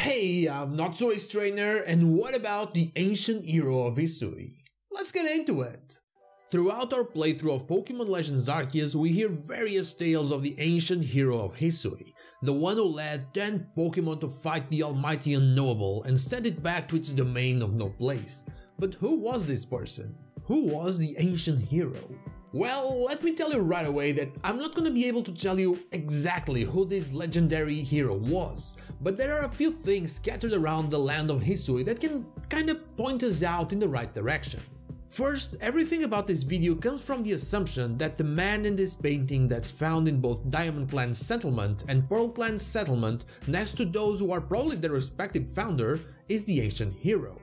Hey, I'm Not So Ace Trainer, and what about the Ancient Hero of Hisui? Let's get into it! Throughout our playthrough of Pokémon Legends Arceus, we hear various tales of the Ancient Hero of Hisui, the one who led 10 Pokémon to fight the almighty Unknowable and send it back to its domain of no place. But who was this person? Who was the Ancient Hero? Well, let me tell you right away that I'm not gonna be able to tell you exactly who this legendary hero was, but there are a few things scattered around the land of Hisui that can kinda point us out in the right direction. First, everything about this video comes from the assumption that the man in this painting that's found in both Diamond Clan's settlement and Pearl Clan's settlement next to those who are probably their respective founder is the Ancient Hero.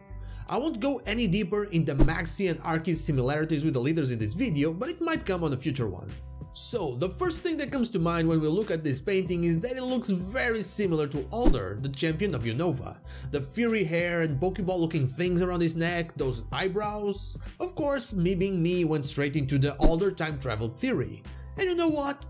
I won't go any deeper into Maxi and Arceus similarities with the leaders in this video, but it might come on a future one. So, the first thing that comes to mind when we look at this painting is that it looks very similar to Alder, the champion of Unova. The fiery hair and Pokeball looking things around his neck, those eyebrows. Of course, me being me went straight into the Alder time travel theory. And you know what?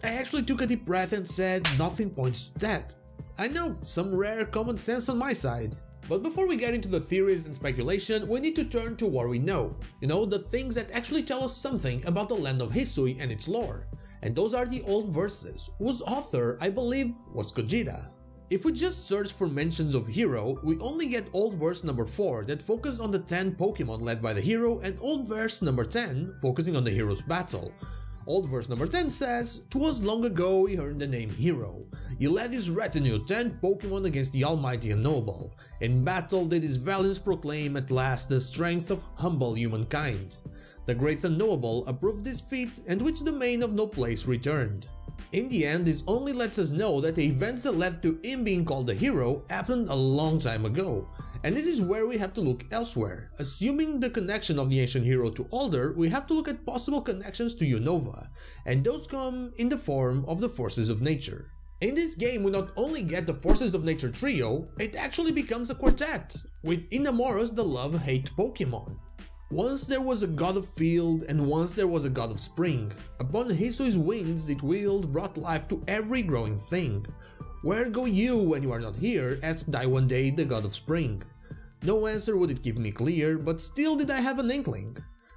I actually took a deep breath and said nothing points to that. I know, some rare common sense on my side. But before we get into the theories and speculation, we need to turn to what we know. You know, the things that actually tell us something about the land of Hisui and its lore. And those are the old verses, whose author, I believe, was Cogita. If we just search for mentions of hero, we only get old verse number 4 that focus on the 10 Pokemon led by the hero, and old verse number 10 focusing on the hero's battle. Old verse number 10 says, "'Twas long ago he earned the name Hero. He led his retinue 10 Pokemon against the almighty Unknowable. In battle did his valiance proclaim at last the strength of humble humankind. The great Unknowable approved this feat, and which domain of no place returned." In the end, this only lets us know that the events that led to him being called a hero happened a long time ago. And this is where we have to look elsewhere. Assuming the connection of the Ancient Hero to Alder, we have to look at possible connections to Unova, and those come in the form of the Forces of Nature. In this game, we not only get the Forces of Nature trio, it actually becomes a quartet, with Inamoros the love-hate Pokemon. Once there was a god of field, and once there was a god of spring. Upon Hisui's wings, its wield brought life to every growing thing. "Where go you when you are not here?" asked I one day the god of spring. No answer would it give me clear, but still did I have an inkling.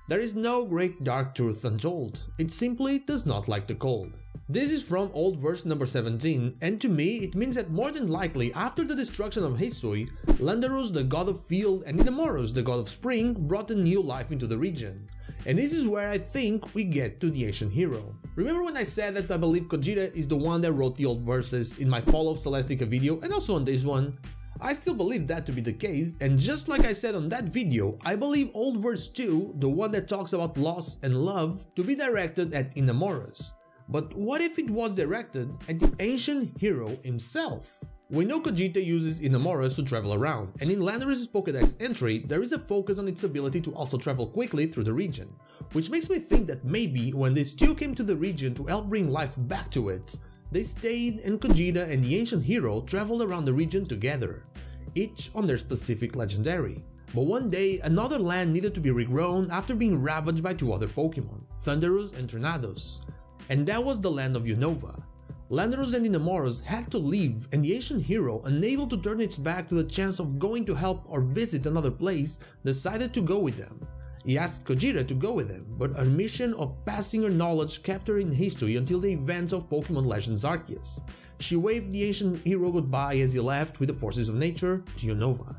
There is no great dark truth untold, it simply does not like the cold. This is from old verse number 17, and to me it means that more than likely after the destruction of Hisui, Landarus the god of field and Inamoros the god of spring brought a new life into the region. And this is where I think we get to the Ancient Hero. Remember when I said that I believe Cogita is the one that wrote the old verses in my Fall of Celestica video and also on this one? I still believe that to be the case, and just like I said on that video, I believe old verse 2, the one that talks about loss and love, to be directed at Inamoros. But what if it was directed at the Ancient Hero himself? We know Cogita uses Inamoros to travel around, and in Landorus' Pokédex entry, there is a focus on its ability to also travel quickly through the region, which makes me think that maybe when these two came to the region to help bring life back to it, they stayed and Cogita and the Ancient Hero traveled around the region together, each on their specific legendary. But one day, another land needed to be regrown after being ravaged by two other Pokemon, Thundurus and Tornadus, and that was the land of Unova. Landorus and Inamoros had to leave, and the Ancient Hero, unable to turn its back to the chance of going to help or visit another place, decided to go with them. He asked Cogita to go with him, but her mission of passing her knowledge kept her in Hisui until the event of Pokémon Legends Arceus. She waved the Ancient Hero goodbye as he left with the Forces of Nature to Unova.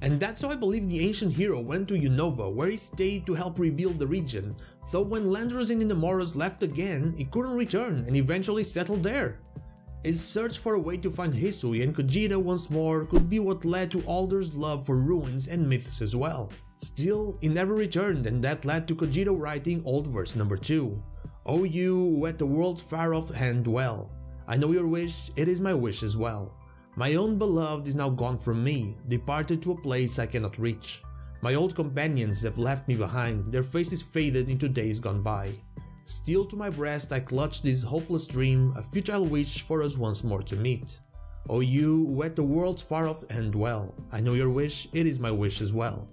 And that's how I believe the Ancient Hero went to Unova, where he stayed to help rebuild the region, though when Landorus and Inamoros left again, he couldn't return and eventually settled there. His search for a way to find Hisui and Cogita once more could be what led to Alder's love for ruins and myths as well. Still, he never returned, and that led to Cogita writing old verse number 2. "O you who at the world's far off hand dwell, I know your wish, it is my wish as well. My own beloved is now gone from me, departed to a place I cannot reach. My old companions have left me behind, their faces faded into days gone by. Still to my breast I clutch this hopeless dream, a futile wish for us once more to meet. O you who at the world's far off hand dwell, I know your wish, it is my wish as well.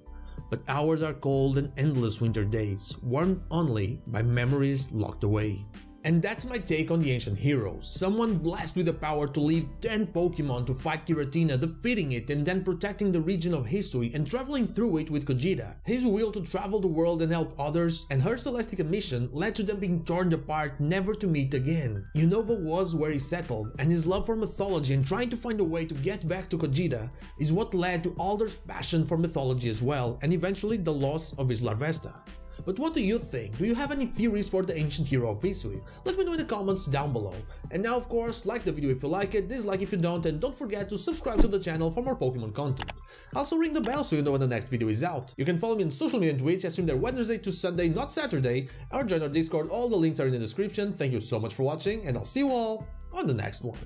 But ours are cold and endless winter days, warmed only by memories locked away. And that's my take on the Ancient Hero, someone blessed with the power to lead 10 Pokemon to fight Giratina, defeating it and then protecting the region of Hisui and traveling through it with Cogita. His will to travel the world and help others and her Celestica mission led to them being torn apart, never to meet again. Unova was where he settled, and his love for mythology and trying to find a way to get back to Cogita is what led to Alder's passion for mythology as well, and eventually the loss of his Larvesta. But what do you think? Do you have any theories for the Ancient Hero of Hisui? Let me know in the comments down below. And now of course, like the video if you like it, dislike if you don't, and don't forget to subscribe to the channel for more Pokemon content. Also ring the bell so you know when the next video is out. You can follow me on social media and Twitch, I stream there Wednesday to Sunday, not Saturday, or join our Discord, all the links are in the description. Thank you so much for watching, and I'll see you all on the next one.